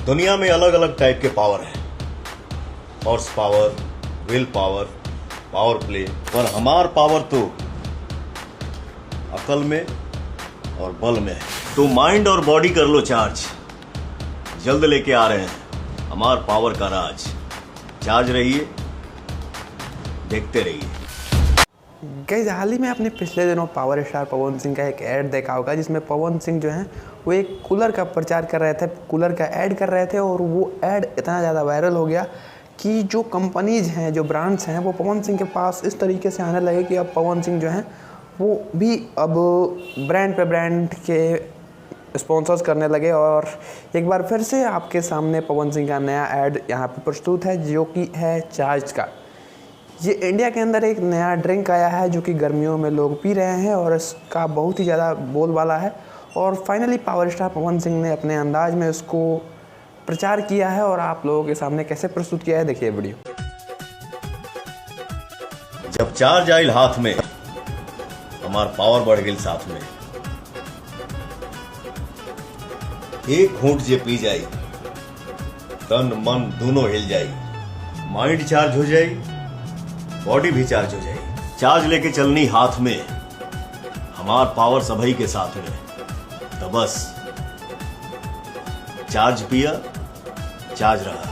दुनिया में अलग अलग टाइप के पावर हैं, horse power, will power, power play, पर हमार पावर तो अकल में और बल में है। तो माइंड और बॉडी कर लो चार्ज, जल्द लेके आ रहे हैं हमार पावर का राज। चार्ज रहिए, देखते रहिए। गाइस, हाल ही में आपने पिछले दिनों पावर स्टार पवन सिंह का एक ऐड देखा होगा, जिसमें पवन सिंह जो हैं वो एक कूलर का प्रचार कर रहे थे, कूलर का ऐड कर रहे थे। और वो ऐड इतना ज़्यादा वायरल हो गया कि जो कंपनीज हैं, जो ब्रांड्स हैं, वो पवन सिंह के पास इस तरीके से आने लगे कि अब पवन सिंह जो हैं वो भी अब ब्रांड पे ब्रांड के स्पॉन्सर्स करने लगे। और एक बार फिर से आपके सामने पवन सिंह का नया ऐड यहाँ पे प्रस्तुत है, जो कि है चार्ज का। ये इंडिया के अंदर एक नया ड्रिंक आया है जो कि गर्मियों में लोग पी रहे हैं और इसका बहुत ही ज़्यादा बोलबाला है। और finally power star Pawan Singh ने अपने अंदाज में इसको प्रचार किया है और आप लोगों के सामने कैसे प्रस्तुत किया है, देखिए वीडियो। जब चार्ज आइल हाथ में, हमार पावर बढ़ गई साथ में। एक घूंट जे पी जाई, तन मन दोनों हिल जाई, माइंड चार्ज हो जाई, बॉडी भी चार्ज हो जाए। चार्ज लेके चलनी हाथ में, हमार पावर सभी के साथ में। तो बस चार्ज पिया, चार्ज रहा।